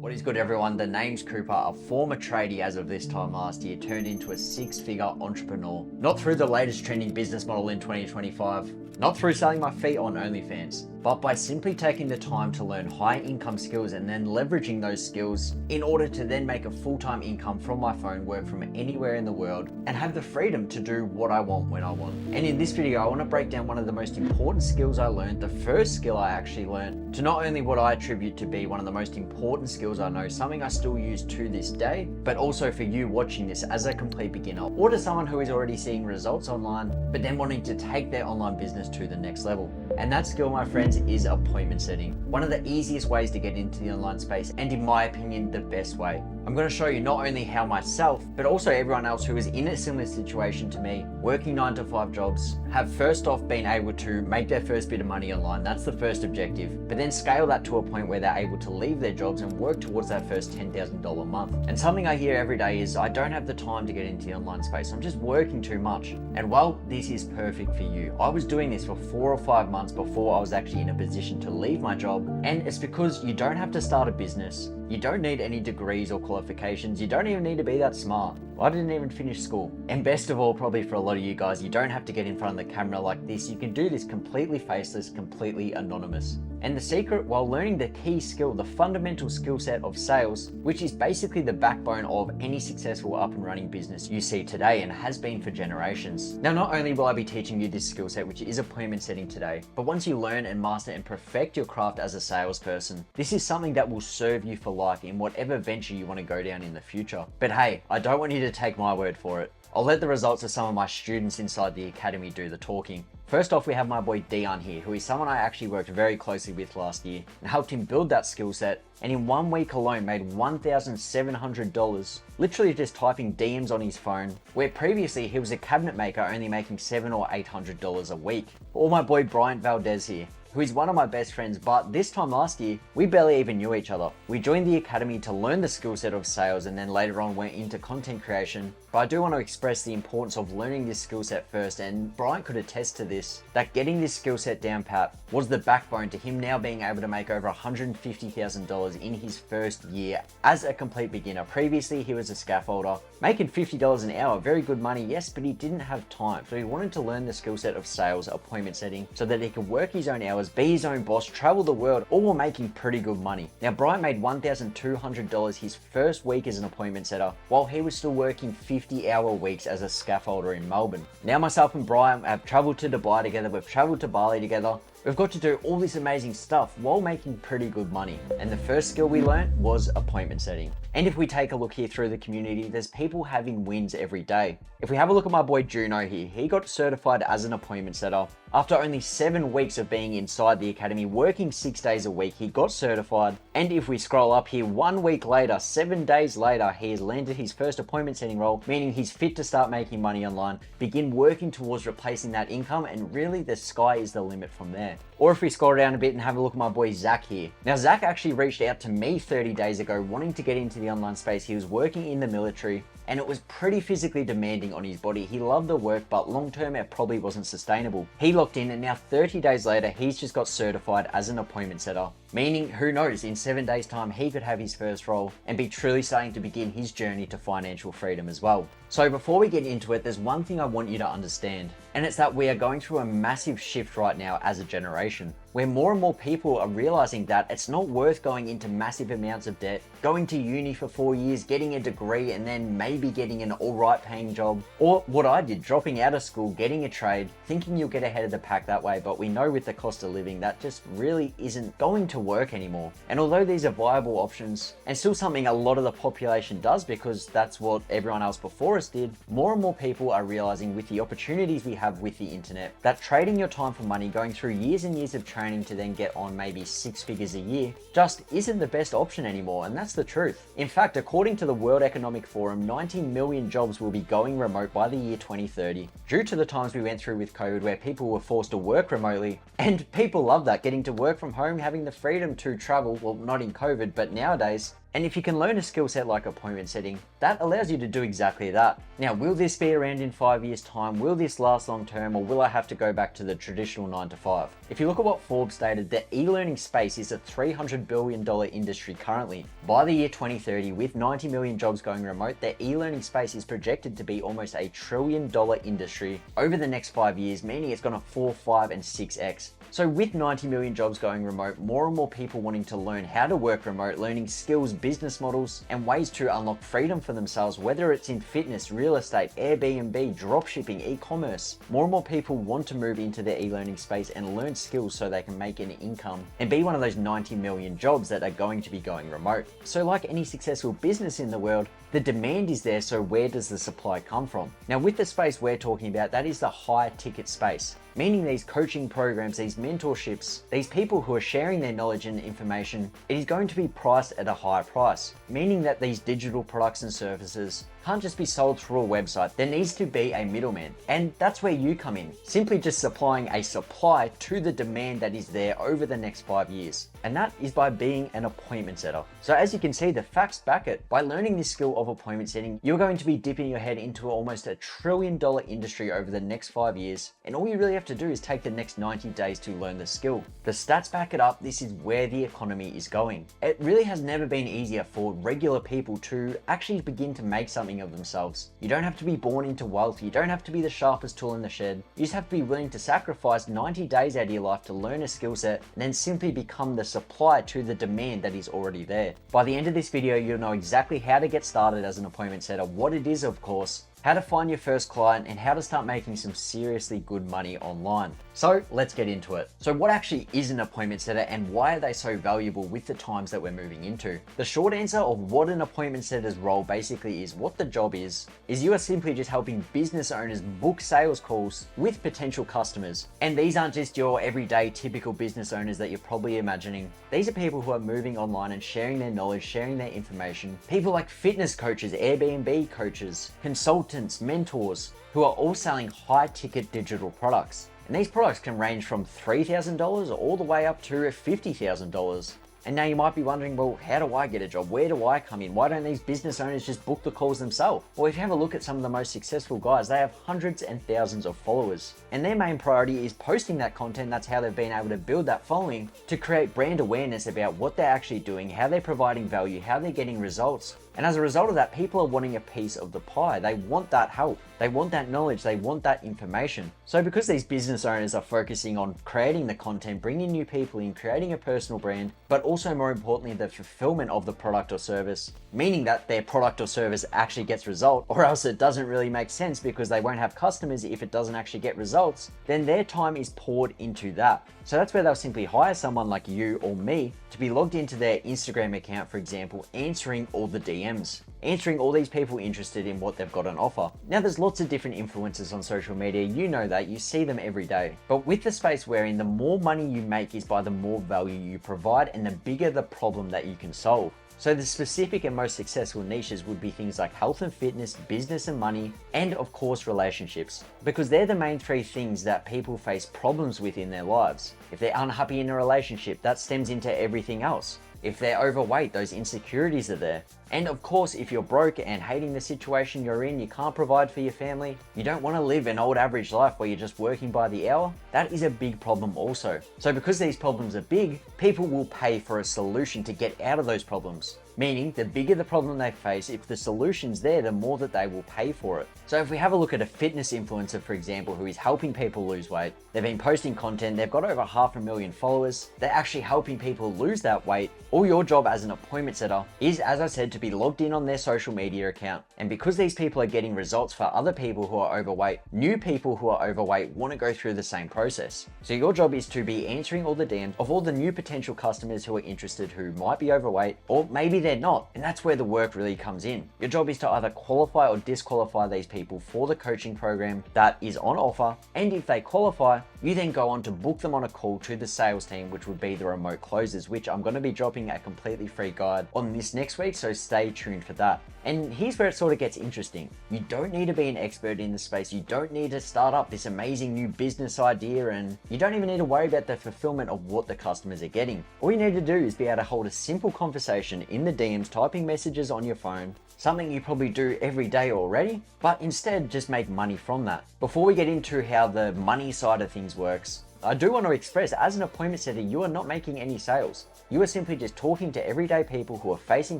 What is good, everyone? The name's Cooper, a former tradie as of this time last year, turned into a six-figure entrepreneur. Not through the latest trending business model in 2025, not through selling my feet on OnlyFans, but by simply taking the time to learn high income skills and then leveraging those skills in order to then make a full-time income from my phone, work from anywhere in the world, and have the freedom to do what I want when I want. And in this video, I want to break down one of the most important skills I learned, the first skill I actually learned, to not only what I attribute to be one of the most important skills I know, something I still use to this day, but also for you watching this as a complete beginner, or to someone who is already seeing results online, but then wanting to take their online business to the next level. And that skill, my friends, is appointment setting. One of the easiest ways to get into the online space, and in my opinion, the best way. I'm going to show you not only how myself, but also everyone else who is in a similar situation to me, working 9 to 5 jobs, have first off been able to make their first bit of money online. That's the first objective, but then scale that to a point where they're able to leave their jobs and work towards that first $10,000 a month. And something I hear every day is, I don't have the time to get into the online space. I'm just working too much. And while this is perfect for you, I was doing this for 4 or 5 months before I was actually in a position to leave my job. And it's because you don't have to start a business. You don't need any degrees or qualifications. You don't even need to be that smart. I didn't even finish school. And best of all, probably for a lot of you guys, you don't have to get in front of the camera like this. You can do this completely faceless, completely anonymous. And the secret, while learning the key skill, the fundamental skill set of sales, which is basically the backbone of any successful up and running business you see today and has been for generations. Now, not only will I be teaching you this skill set, which is appointment setting today, but once you learn and master and perfect your craft as a salesperson, this is something that will serve you for life in whatever venture you want to go down in the future. But hey, I don't want you to take my word for it. I'll let the results of some of my students inside the academy do the talking. First off, we have my boy Dion here, who is someone I actually worked very closely with last year and helped him build that skill set, and in 1 week alone made $1,700, literally just typing DMs on his phone, where previously he was a cabinet maker only making $700 or $800 a week. Or my boy Bryant Valdez here, who is one of my best friends, but this time last year, we barely even knew each other. We joined the academy to learn the skill set of sales, and then later on went into content creation. But I do want to express the importance of learning this skill set first, and Brian could attest to this, that getting this skill set down pat was the backbone to him now being able to make over $150,000 in his first year as a complete beginner. Previously, he was a scaffolder, making $50 an hour, very good money, yes, but he didn't have time. So he wanted to learn the skill set of sales, appointment setting, so that he could work his own hours, be his own boss, travel the world, all while making pretty good money. Now, Brian made $1,200 his first week as an appointment setter, while he was still working 50-hour weeks as a scaffolder in Melbourne. Now, myself and Brian have traveled to Dubai together, we've traveled to Bali together. We've got to do all this amazing stuff while making pretty good money. And the first skill we learned was appointment setting. And if we take a look here through the community, there's people having wins every day. If we have a look at my boy Juno here, he got certified as an appointment setter. After only 7 weeks of being inside the academy, working 6 days a week, he got certified. And if we scroll up here, 1 week later, 7 days later, he has landed his first appointment setting role, meaning he's fit to start making money online, begin working towards replacing that income, and really the sky is the limit from there. Or if we scroll down a bit and have a look at my boy Zach here. Now, Zach actually reached out to me 30 days ago wanting to get into the online space. He was working in the military, and it was pretty physically demanding on his body. He loved the work, but long term it probably wasn't sustainable. He locked in, and now 30 days later, he's just got certified as an appointment setter. Meaning, who knows, in 7 days time, he could have his first role and be truly starting to begin his journey to financial freedom as well. So before we get into it, there's one thing I want you to understand, and it's that we are going through a massive shift right now as a generation, where more and more people are realizing that it's not worth going into massive amounts of debt, going to uni for 4 years, getting a degree, and then maybe getting an alright paying job, or what I did, dropping out of school, getting a trade, thinking you'll get ahead of the pack that way, but we know with the cost of living, that just really isn't going to work anymore. And although these are viable options, and still something a lot of the population does because that's what everyone else before us did, more and more people are realizing with the opportunities we have with the internet, that trading your time for money, going through years and years of training to then get on maybe 6 figures a year, just isn't the best option anymore, and that's the truth. In fact, according to the World Economic Forum, 90 million jobs will be going remote by the year 2030, due to the times we went through with COVID where people were forced to work remotely, and people love that, getting to work from home, having the freedom to travel, well, not in COVID, but nowadays, And if you can learn a skill set like appointment setting, that allows you to do exactly that. Now, will this be around in 5 years' time? Will this last long term, or will I have to go back to the traditional 9 to 5? If you look at what Forbes stated, the e-learning space is a $300 billion industry currently. By the year 2030, with 90 million jobs going remote, the e-learning space is projected to be almost a $1 trillion industry over the next 5 years, meaning it's going to 4, 5, and 6x. So with 90 million jobs going remote, more and more people wanting to learn how to work remote, learning skills, business models, and ways to unlock freedom for themselves, whether it's in fitness, real estate, Airbnb, dropshipping, e-commerce. More and more people want to move into the e-learning space and learn skills so they can make an income and be one of those 90 million jobs that are going to be going remote. So like any successful business in the world, the demand is there, so where does the supply come from? Now with the space we're talking about, that is the high ticket space, meaning these coaching programs, these mentorships, these people who are sharing their knowledge and information, it is going to be priced at a higher price, meaning that these digital products and services can't just be sold through a website. There needs to be a middleman, and that's where you come in, simply just supplying a supply to the demand that is there over the next 5 years. And that is by being an appointment setter. So as you can see, the facts back it. By learning this skill of appointment setting, you're going to be dipping your head into almost $1 trillion industry over the next 5 years. And all you really have to do is take the next 90 days to learn the skill. The stats back it up. This is where the economy is going. It really has never been easier for regular people to actually begin to make something of themselves. You don't have to be born into wealth. You don't have to be the sharpest tool in the shed. You just have to be willing to sacrifice 90 days out of your life to learn a skill set and then simply become the supply to the demand that is already there. By the end of this video, you'll know exactly how to get started as an appointment setter, what it is, of course, how to find your first client, and how to start making some seriously good money online. So let's get into it. So what actually is an appointment setter and why are they so valuable with the times that we're moving into? The short answer of what an appointment setter's role basically is, what the job is you are simply just helping business owners book sales calls with potential customers. And these aren't just your everyday typical business owners that you're probably imagining. These are people who are moving online and sharing their knowledge, sharing their information. People like fitness coaches, Airbnb coaches, consultants, mentors, who are all selling high ticket digital products. And these products can range from $3,000 all the way up to $50,000. And now you might be wondering, well, how do I get a job? Where do I come in? Why don't these business owners just book the calls themselves? Well, if you have a look at some of the most successful guys, they have hundreds and thousands of followers. And their main priority is posting that content. That's how they've been able to build that following to create brand awareness about what they're actually doing, how they're providing value, how they're getting results. And as a result of that, people are wanting a piece of the pie. They want that help. They want that knowledge. They want that information. So because these business owners are focusing on creating the content, bringing new people in, creating a personal brand, but also more importantly, the fulfillment of the product or service, meaning that their product or service actually gets result, or else it doesn't really make sense because they won't have customers if it doesn't actually get results, then their time is poured into that. So that's where they'll simply hire someone like you or me to be logged into their Instagram account, for example, answering all the DMs, answering all these people interested in what they've got on offer. Now there's lots of different influencers on social media, you know that, you see them every day. But with the space we're in, the more money you make is by the more value you provide and the bigger the problem that you can solve. So the specific and most successful niches would be things like health and fitness, business and money, and of course relationships, because they're the main three things that people face problems with in their lives. If they're unhappy in a relationship, that stems into everything else. If they're overweight, those insecurities are there. And of course, if you're broke and hating the situation you're in, you can't provide for your family, you don't want to live an old average life where you're just working by the hour, that is a big problem also. So because these problems are big, people will pay for a solution to get out of those problems. Meaning, the bigger the problem they face, if the solution's there, the more that they will pay for it. So if we have a look at a fitness influencer, for example, who is helping people lose weight, they've been posting content, they've got over 500,000 followers, they're actually helping people lose that weight. All your job as an appointment setter is, as I said, to be logged in on their social media account. And because these people are getting results for other people who are overweight, new people who are overweight want to go through the same process. So your job is to be answering all the DMs of all the new potential customers who are interested, who might be overweight, or maybe they're not. And that's where the work really comes in. Your job is to either qualify or disqualify these people for the coaching program that is on offer. And if they qualify, You then go on to book them on a call to the sales team, which would be the remote closers, which I'm going to be dropping a completely free guide on this next week, so stay tuned for that. And here's where it sort of gets interesting. You don't need to be an expert in the space. You don't need to start up this amazing new business idea, and you don't even need to worry about the fulfillment of what the customers are getting. All you need to do is be able to hold a simple conversation in the DMs, typing messages on your phone, something you probably do every day already, but instead just make money from that. Before we get into how the money side of things works, I do want to express, as an appointment setter, you are not making any sales. You are simply just talking to everyday people who are facing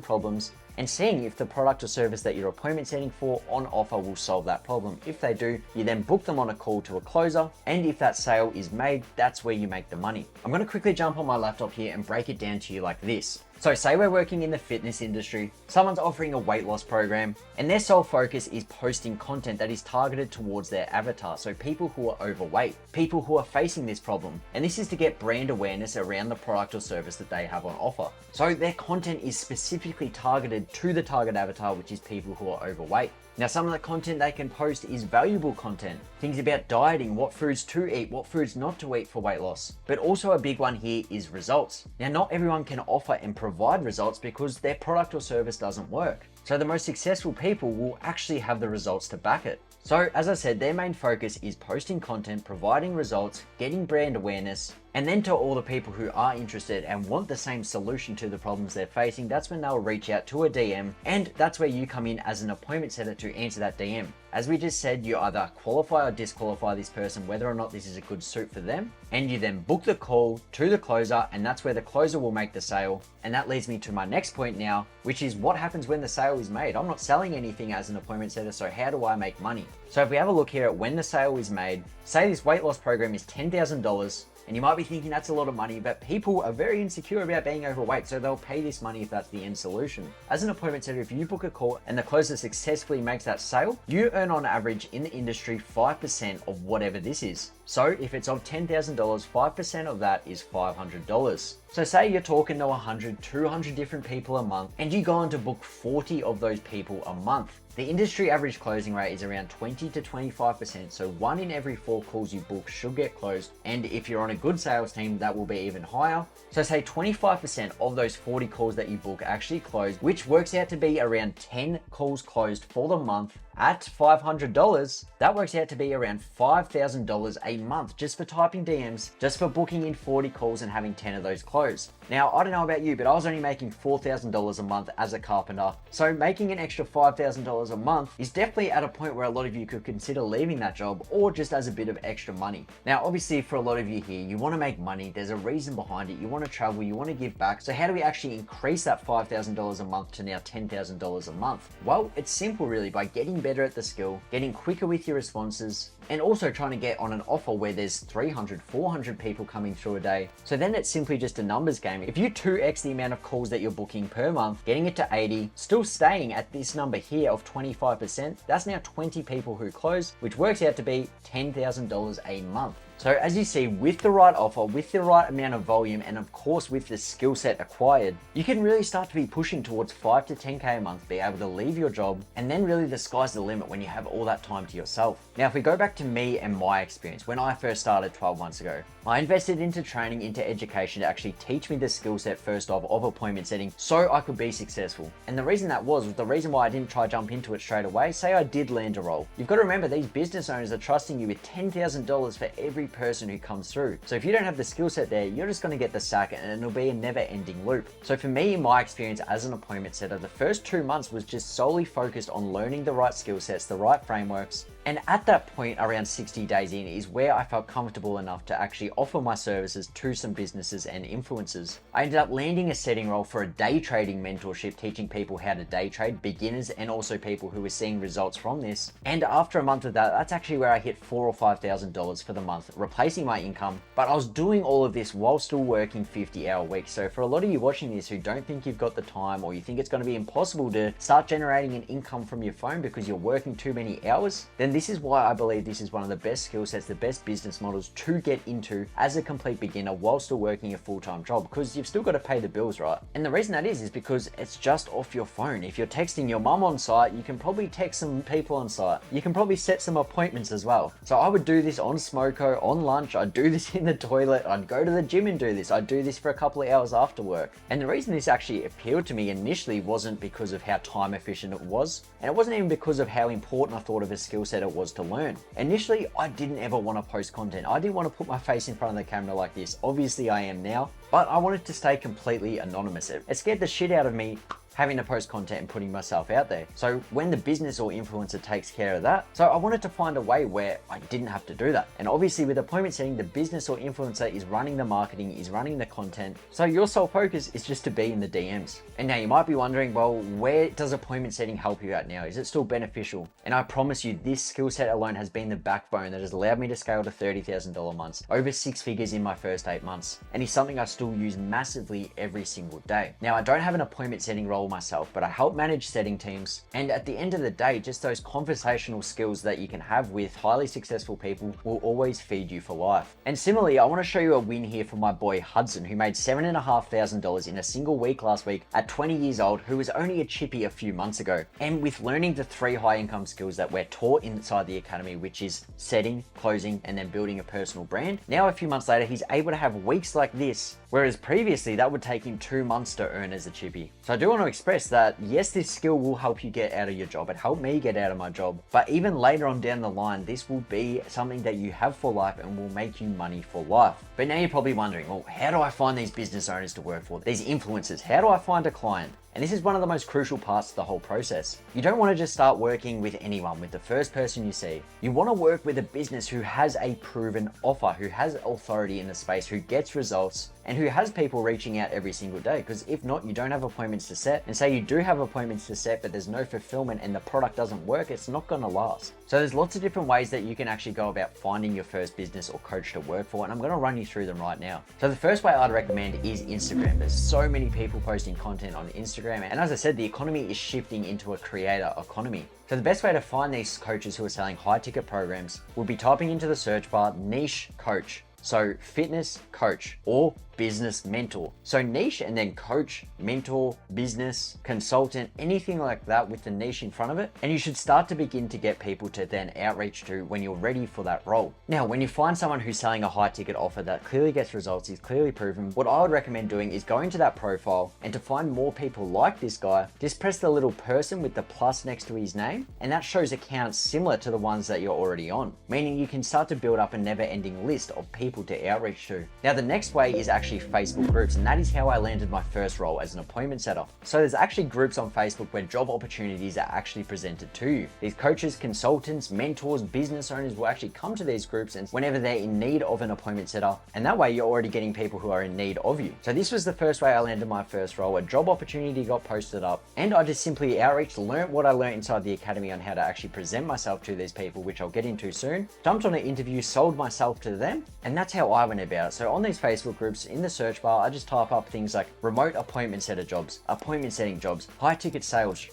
problems and seeing if the product or service that you're appointment setting for on offer will solve that problem. If they do, you then book them on a call to a closer, and if that sale is made, that's where you make the money. I'm going to quickly jump on my laptop here and break it down to you like this. So say we're working in the fitness industry, someone's offering a weight loss program, and their sole focus is posting content that is targeted towards their avatar. So people who are overweight, people who are facing this problem. And this is to get brand awareness around the product or service that they have on offer. So their content is specifically targeted to the target avatar, which is people who are overweight. Now, some of the content they can post is valuable content, things about dieting, what foods to eat, what foods not to eat for weight loss. But also a big one here is results. Now, not everyone can offer and provide results because their product or service doesn't work. So the most successful people will actually have the results to back it. So as I said, their main focus is posting content, providing results, getting brand awareness, and then to all the people who are interested and want the same solution to the problems they're facing, that's when they'll reach out to a DM, and that's where you come in as an appointment setter to answer that DM. As we just said, you either qualify or disqualify this person, whether or not this is a good suit for them, and you then book the call to the closer, and that's where the closer will make the sale. And that leads me to my next point now, which is what happens when the sale is made. I'm not selling anything as an appointment setter, so how do I make money? So if we have a look here at when the sale is made, say this weight loss program is $10,000, and you might be thinking that's a lot of money, but people are very insecure about being overweight, so they'll pay this money if that's the end solution. As an appointment setter, if you book a call and the closer successfully makes that sale, you earn on average in the industry 5% of whatever this is. So if it's of $10,000, 5% of that is $500. So say you're talking to 100, 200 different people a month, and you go on to book 40 of those people a month. The industry average closing rate is around 20 to 25%, so 1 in every 4 calls you book should get closed, and if you're on a good sales team, that will be even higher. So say 25% of those 40 calls that you book actually close, which works out to be around 10 calls closed for the month at $500. That works out to be around $5,000 a month just for typing DMs, just for booking in 40 calls and having 10 of those closed. Now, I don't know about you, but I was only making $4,000 a month as a carpenter. So making an extra $5,000 a month is definitely at a point where a lot of you could consider leaving that job, or just as a bit of extra money. Now, obviously for a lot of you here, you want to make money. There's a reason behind it. You want to travel, you want to give back. So how do we actually increase that $5,000 a month to now $10,000 a month? Well, it's simple really, by getting better at the skill, getting quicker with your responses, and also trying to get on an offer where there's 300, 400 people coming through a day. So then it's simply just a numbers game. If you 2x the amount of calls that you're booking per month, getting it to 80, still staying at this number here of 25%, that's now 20 people who close, which works out to be $10,000 a month. So as you see, with the right offer, with the right amount of volume, and of course with the skill set acquired, you can really start to be pushing towards 5 to 10K a month, be able to leave your job, and then really the sky's the limit when you have all that time to yourself. Now, if we go back to me and my experience, when I first started 12 months ago, I invested into training, into education to actually teach me the skill set first of appointment setting so I could be successful. And the reason that was the reason why I didn't try jump into it straight away. Say I did land a role. You've got to remember, these business owners are trusting you with $10,000 for every person who comes through. So if you don't have the skill set there, you're just going to get the sack, and it'll be a never ending loop. So for me, in my experience as an appointment setter, the first 2 months was just solely focused on learning the right skill sets, the right frameworks. And at that point, around 60 days in, is where I felt comfortable enough to actually offer my services to some businesses and influencers. I ended up landing a setting role for a day trading mentorship, teaching people how to day trade, beginners and also people who were seeing results from this. And after a month of that, that's actually where I hit $4,000 or $5,000 for the month, replacing my income. But I was doing all of this while still working 50-hour weeks. So for a lot of you watching this who don't think you've got the time, or you think it's going to be impossible to start generating an income from your phone because you're working too many hours, then this is why I believe this is one of the best skill sets, the best business models to get into as a complete beginner while still working a full-time job, because you've still got to pay the bills, right? And the reason that is because it's just off your phone. If you're texting your mum on site, you can probably text some people on site. You can probably set some appointments as well. So I would do this on Smoko, on lunch. I'd do this in the toilet. I'd go to the gym and do this. I'd do this for a couple of hours after work. And the reason this actually appealed to me initially wasn't because of how time efficient it was. And it wasn't even because of how important I thought of a skill set it was to learn. Initially, I didn't ever want to post content. I didn't want to put my face in front of the camera like this. Obviously I am now, but I wanted to stay completely anonymous. It scared the shit out of me having to post content and putting myself out there. So when the business or influencer takes care of that, so I wanted to find a way where I didn't have to do that. And obviously with appointment setting, the business or influencer is running the marketing, is running the content. So your sole focus is just to be in the DMs. And now you might be wondering, well, where does appointment setting help you out now? Is it still beneficial? And I promise you, this skill set alone has been the backbone that has allowed me to scale to $30,000 months, over 6 figures in my first 8 months. And it's something I still use massively every single day. Now, I don't have an appointment setting role myself, but I help manage setting teams. And at the end of the day, just those conversational skills that you can have with highly successful people will always feed you for life. And similarly, I want to show you a win here from my boy Hudson, who made $7,500 in a single week last week at 20 years old, who was only a chippy a few months ago. And with learning the 3 high income skills that we're taught inside the academy, which is setting, closing, and then building a personal brand, now a few months later, he's able to have weeks like this, whereas previously that would take him 2 months to earn as a chippy. So I do want to express that yes, this skill will help you get out of your job. It helped me get out of my job, but even later on down the line, this will be something that you have for life and will make you money for life. But now you're probably wondering, well, how do I find these business owners to work for? These influencers, how do I find a client? And this is one of the most crucial parts of the whole process. You don't want to just start working with anyone, with the first person you see. You want to work with a business who has a proven offer, who has authority in the space, who gets results, and who has people reaching out every single day. Because if not, you don't have appointments to set. And say you do have appointments to set, but there's no fulfillment and the product doesn't work, it's not going to last. So there's lots of different ways that you can actually go about finding your first business or coach to work for. And I'm going to run you through them right now. So the first way I'd recommend is Instagram. There's so many people posting content on Instagram. And as I said, the economy is shifting into a creator economy. So the best way to find these coaches who are selling high ticket programs would be typing into the search bar niche coach. So fitness coach or business mentor. So niche and then coach, mentor, business, consultant, anything like that with the niche in front of it. And you should start to begin to get people to then outreach to when you're ready for that role. Now, when you find someone who's selling a high ticket offer that clearly gets results, is clearly proven, what I would recommend doing is going to that profile, and to find more people like this guy, just press the little person with the plus next to his name, and that shows accounts similar to the ones that you're already on, meaning you can start to build up a never ending list of people to outreach to. Now, the next way is actually Facebook groups, and that is how I landed my first role as an appointment setter. So there's actually groups on Facebook where job opportunities are actually presented to you. These coaches, consultants, mentors, business owners will actually come to these groups and whenever they're in need of an appointment setter, and that way you're already getting people who are in need of you. So this was the first way I landed my first role. A job opportunity got posted up and I just simply outreached, learned what I learned inside the academy on how to actually present myself to these people, which I'll get into soon, jumped on an interview, sold myself to them, and that's how I went about it. So on these Facebook groups, in the search bar, I just type up things like remote appointment setter jobs, appointment setting jobs, high ticket sales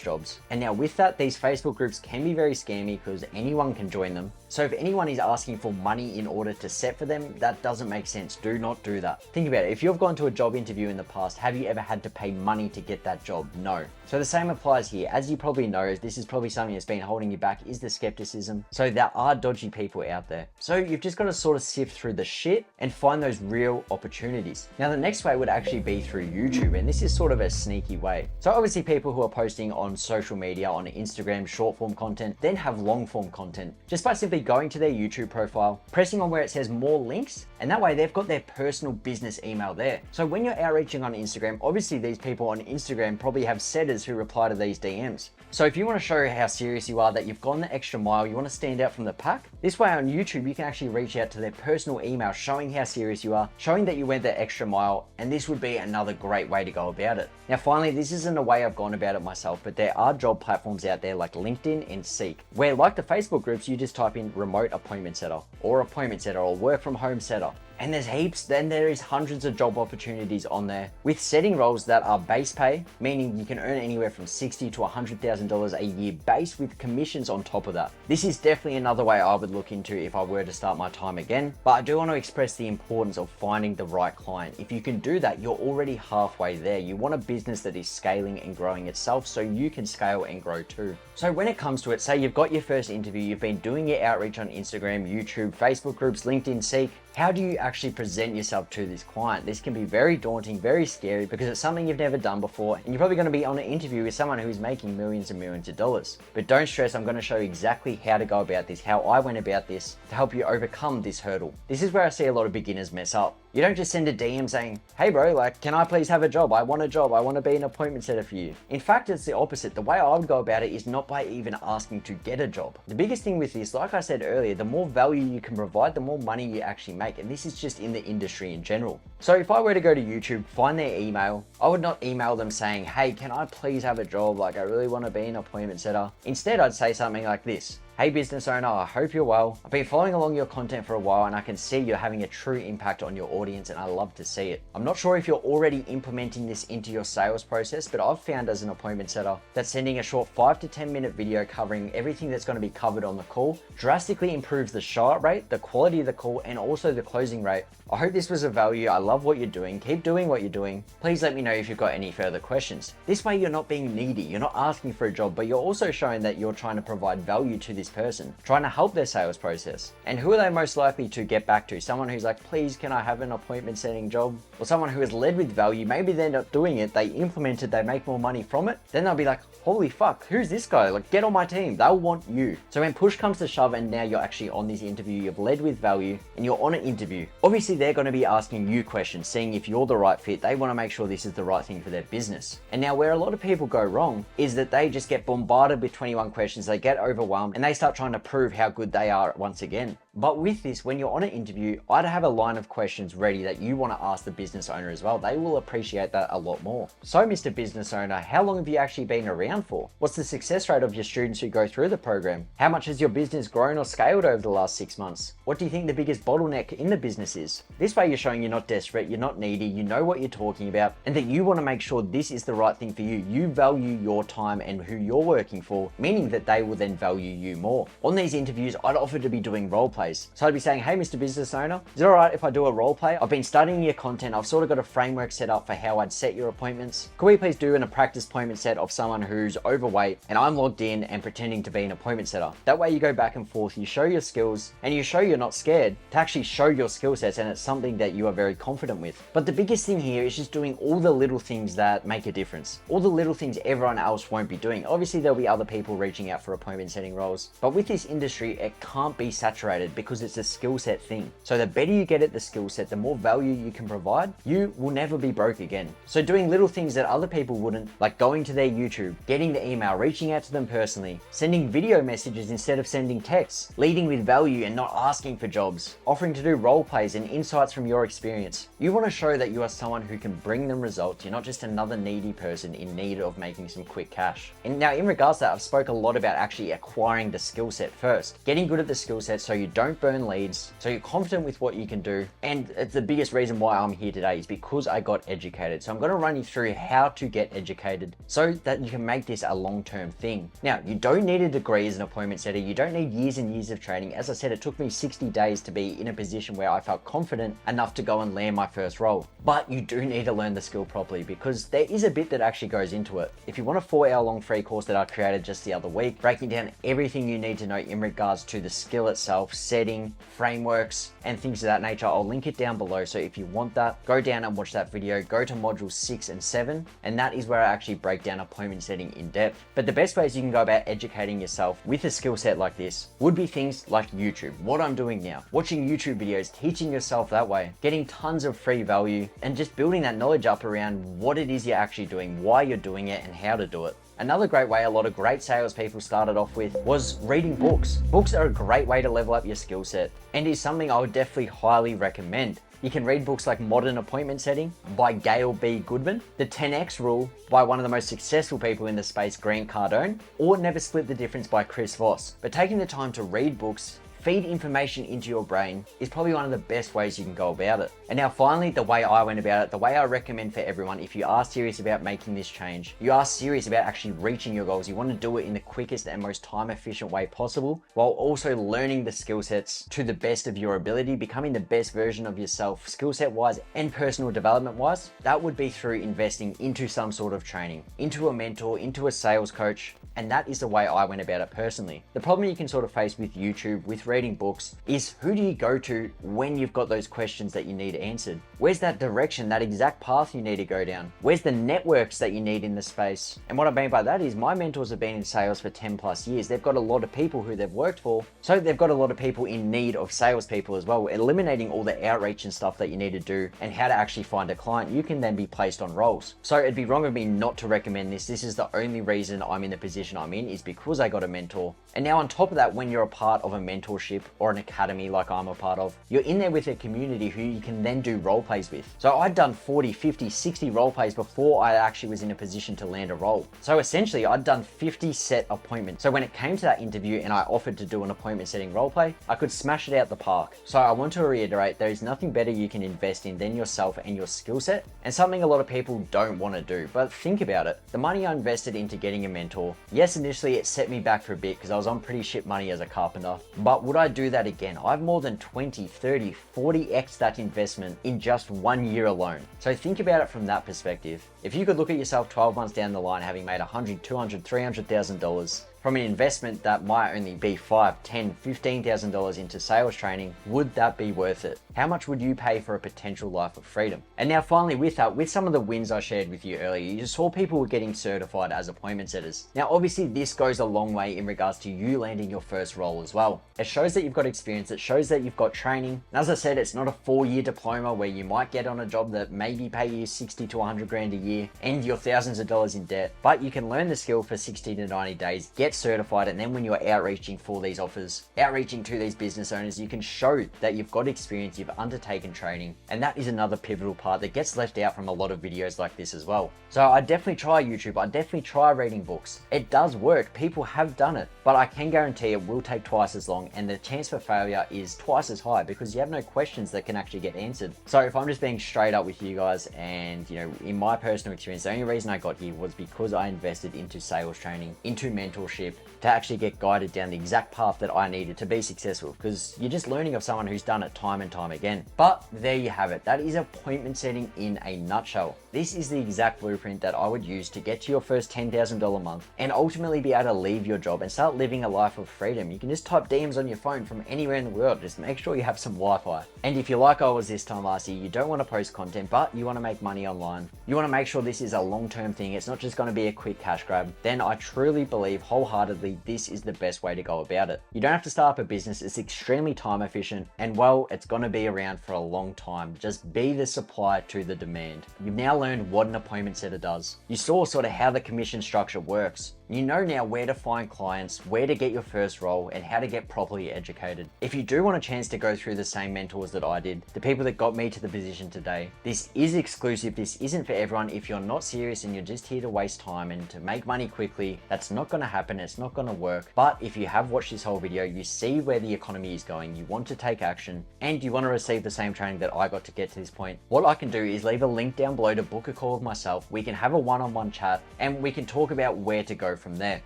jobs. And now with that, these Facebook groups can be very scammy because anyone can join them. So if anyone is asking for money in order to set for them, that doesn't make sense. Do not do that. Think about it. If you've gone to a job interview in the past, have you ever had to pay money to get that job? No. So the same applies here. As you probably know, this is probably something that's been holding you back, is the skepticism. So there are dodgy people out there. So you've just got to sort of sift through the shit and find those real opportunities. Now the next way would actually be through YouTube, and this is sort of a sneaky way. So obviously people who are posting on social media, on Instagram, short form content, then have long form content, just by simply going to their YouTube profile, pressing on where it says more links, and that way they've got their personal business email there. So when you're outreaching on Instagram, obviously these people on Instagram probably have setters who reply to these DMs. So if you want to show how serious you are, that you've gone the extra mile, you want to stand out from the pack, this way on YouTube, you can actually reach out to their personal email, showing how serious you are, showing that you went the extra mile, and this would be another great way to go about it. Now, finally, this isn't a way I've gone about it myself, but there are job platforms out there like LinkedIn and Seek, where like the Facebook groups, you just type in remote appointment setter or work from home setter. And there's heaps, then there is hundreds of job opportunities on there with setting roles that are base pay, meaning you can earn anywhere from $60,000 to $100,000 a year base with commissions on top of that. This is definitely another way I would look into if I were to start my time again, but I do want to express the importance of finding the right client. If you can do that, you're already halfway there. You want a business that is scaling and growing itself so you can scale and grow too. So when it comes to it, say you've got your first interview, you've been doing your outreach on Instagram, YouTube, Facebook groups, LinkedIn, Seek. How do you actually present yourself to this client? This can be very daunting, very scary because it's something you've never done before and you're probably going to be on an interview with someone who's making millions and millions of dollars. But don't stress, I'm going to show you exactly how to go about this, how I went about this to help you overcome this hurdle. This is where I see a lot of beginners mess up. You don't just send a DM saying, hey bro, like, can I please have a job? I want a job. I want to be an appointment setter for you. In fact, it's the opposite. The way I would go about it is not by even asking to get a job. The biggest thing with this, like I said earlier, the more value you can provide, the more money you actually make. And this is just in the industry in general. So if I were to go to YouTube, find their email, I would not email them saying, hey, can I please have a job? Like, I really want to be an appointment setter. Instead, I'd say something like this. Hey business owner, I hope you're well. I've been following along your content for a while and I can see you're having a true impact on your audience and I love to see it. I'm not sure if you're already implementing this into your sales process, but I've found as an appointment setter that sending a short 5 to 10 minute video covering everything that's going to be covered on the call drastically improves the show up rate, the quality of the call, and also the closing rate. I hope this was of value. I love what you're doing. Keep doing what you're doing. Please let me know if you've got any further questions. This way you're not being needy. You're not asking for a job, but you're also showing that you're trying to provide value to this person, trying to help their sales process. And who are they most likely to get back to? Someone who's like, please, can I have an appointment setting job? Or someone who has led with value. Maybe they're not doing it. They implement it. They make more money from it. Then they'll be like, holy fuck, who's this guy? Like, get on my team. They'll want you. So when push comes to shove and now you're actually on this interview, you've led with value and you're on an interview. Obviously, they're going to be asking you questions, seeing if you're the right fit. They want to make sure this is the right thing for their business. And now where a lot of people go wrong is that they just get bombarded with 21 questions. They get overwhelmed and they start trying to prove how good they are once again. But with this, when you're on an interview, I'd have a line of questions ready that you want to ask the business owner as well. They will appreciate that a lot more. So Mr. Business Owner, how long have you actually been around for? What's the success rate of your students who go through the program? How much has your business grown or scaled over the last 6 months? What do you think the biggest bottleneck in the business is? This way you're showing you're not desperate, you're not needy, you know what you're talking about, and that you want to make sure this is the right thing for you. You value your time and who you're working for, meaning that they will then value you more. On these interviews, I'd offer to be doing role plays. So I'd be saying, hey, Mr. Business Owner, is it all right if I do a role play? I've been studying your content. I've sort of got a framework set up for how I'd set your appointments. Could we please do a practice appointment set of someone who's overweight and I'm logged in and pretending to be an appointment setter? That way you go back and forth, you show your skills and you show you're not scared to actually show your skill sets and it's something that you are very confident with. But the biggest thing here is just doing all the little things that make a difference. All the little things everyone else won't be doing. Obviously there'll be other people reaching out for appointment setting roles, but with this industry, it can't be saturated because it's a skill set thing. So the better you get at the skill set, the more value you can provide, you will never be broke again. So doing little things that other people wouldn't, like going to their YouTube, getting the email, reaching out to them personally, sending video messages instead of sending texts, leading with value and not asking for jobs, offering to do role plays and insights from your experience. You want to show that you are someone who can bring them results. You're not just another needy person in need of making some quick cash. And now in regards to that, I've spoke a lot about actually acquiring the skill set first, getting good at the skill set so you don't burn leads, so you're confident with what you can do. And it's the biggest reason why I'm here today is because I got educated. So I'm going to run you through how to get educated so that you can make this a long-term thing. Now, you don't need a degree as an appointment setter. You don't need years and years of training. As I said, it took me 60 days to be in a position where I felt confident enough to go and land my first role. But you do need to learn the skill properly because there is a bit that actually goes into it. If you want a 4-hour-long free course that I created just the other week, breaking down everything you need to know in regards to the skill itself, setting, frameworks, and things of that nature, I'll link it down below. So if you want that, go down and watch that video, go to modules 6 and 7, and that is where I actually break down appointment setting in depth. But the best ways you can go about educating yourself with a skill set like this would be things like YouTube, what I'm doing now, watching YouTube videos, teaching yourself that way, getting tons of free value, and just building that knowledge up around what it is you're actually doing, why you're doing it, and how to do it. Another great way a lot of great salespeople started off with was reading books. Books are a great way to level up your skill set and is something I would definitely highly recommend. You can read books like Modern Appointment Setting by Gail B. Goodman, The 10X Rule by one of the most successful people in the space, Grant Cardone, or Never Split the Difference by Chris Voss. But taking the time to read books, feed information into your brain is probably one of the best ways you can go about it. And now finally, the way I went about it, the way I recommend for everyone, if you are serious about making this change, you are serious about actually reaching your goals, you want to do it in the quickest and most time efficient way possible, while also learning the skill sets to the best of your ability, becoming the best version of yourself, skill set wise and personal development wise, that would be through investing into some sort of training, into a mentor, into a sales coach. And that is the way I went about it personally. The problem you can sort of face with YouTube, with reading books, is who do you go to when you've got those questions that you need answered? Where's that direction, that exact path you need to go down? Where's the networks that you need in the space? And what I mean by that is my mentors have been in sales for 10 plus years. They've got a lot of people who they've worked for. So they've got a lot of people in need of salespeople as well, eliminating all the outreach and stuff that you need to do and how to actually find a client. You can then be placed on roles. So it'd be wrong of me not to recommend this. This is the only reason I'm in the position I'm in, is because I got a mentor. And now on top of that, when you're a part of a mentorship or an academy like I'm a part of, you're in there with a community who you can then do role plays with. So I'd done 40, 50, 60 role plays before I actually was in a position to land a role. So essentially I'd done 50 set appointments. So when it came to that interview and I offered to do an appointment setting role play, I could smash it out the park. So I want to reiterate, there is nothing better you can invest in than yourself and your skill set, and something a lot of people don't want to do. But think about it. The money I invested into getting a mentor, yes, initially it set me back for a bit because I was on pretty shit money as a carpenter, but would I do that again? I've more than 20, 30, 40x that investment in just 1 year alone. So think about it from that perspective. If you could look at yourself 12 months down the line having made $100, $200, $300,000 from an investment that might only be $5, $10, $15,000 into sales training, would that be worth it? How much would you pay for a potential life of freedom? And now finally with that, with some of the wins I shared with you earlier, you saw people were getting certified as appointment setters. Now obviously this goes a long way in regards to you landing your first role as well. It shows that you've got experience, it shows that you've got training. And as I said, it's not a 4-year diploma where you might get on a job that maybe pay you 60 to 100 grand a year and you're thousands of dollars in debt, but you can learn the skill for 60 to 90 days, get certified, and then when you're outreaching for these offers, outreaching to these business owners, you can show that you've got experience, you've undertaken training. And that is another pivotal part that gets left out from a lot of videos like this as well. So I definitely try YouTube, I definitely try reading books. It does work, people have done it, but I can guarantee it will take twice as long and the chance for failure is twice as high because you have no questions that can actually get answered. So if I'm just being straight up with you guys, and in my personal experience, the only reason I got here was because I invested into sales training, into mentorship, to actually get guided down the exact path that I needed to be successful, because you're just learning of someone who's done it time and time again. But there you have it. That is appointment setting in a nutshell. This is the exact blueprint that I would use to get to your first $10,000 month and ultimately be able to leave your job and start living a life of freedom. You can just type DMs on your phone from anywhere in the world. Just make sure you have some Wi-Fi. And if you're like I was this time last year, you don't want to post content, but you want to make money online, you want to make sure this is a long-term thing, it's not just going to be a quick cash grab, then I truly believe wholeheartedly this is the best way to go about it. You don't have to start up a business, it's extremely time efficient, and well, it's going to be around for a long time. Just be the supply to the demand. You've now learned what an appointment setter does. You saw sort of how the commission structure works. You know now where to find clients, where to get your first role, and how to get properly educated. If you do want a chance to go through the same mentors that I did, the people that got me to the position today, this is exclusive. This isn't for everyone. If you're not serious and you're just here to waste time and to make money quickly, that's not going to happen. It's not going to work. But if you have watched this whole video, you see where the economy is going, you want to take action, and you want to receive the same training that I got to get to this point, what I can do is leave a link down below to book a call with myself. We can have a one-on-one chat and we can talk about where to go from there.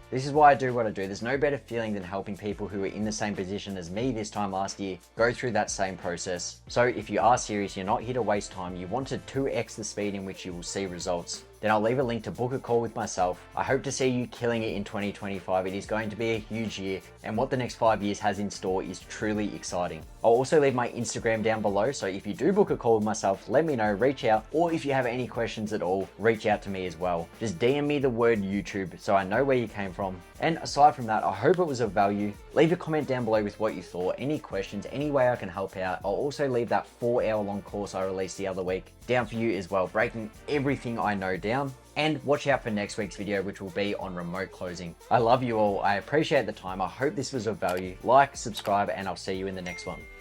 This is why I do what I do. There's no better feeling than helping people who are in the same position as me this time last year go through that same process. So if you are serious, you're not here to waste time, you want to 2x the speed in which you will see results, then I'll leave a link to book a call with myself. I hope to see you killing it in 2025. It is going to be a huge year, and what the next 5 years has in store is truly exciting. I'll also leave my Instagram down below, so if you do book a call with myself, let me know, reach out, or if you have any questions at all, reach out to me as well. Just DM me the word YouTube so I know where you came from. And aside from that, I hope it was of value. Leave a comment down below with what you thought, any questions, any way I can help out. I'll also leave that 4-hour-long course I released the other week down for you as well, breaking everything I know down. And watch out for next week's video, which will be on remote closing. I love you all. I appreciate the time. I hope this was of value. Like, subscribe, and I'll see you in the next one.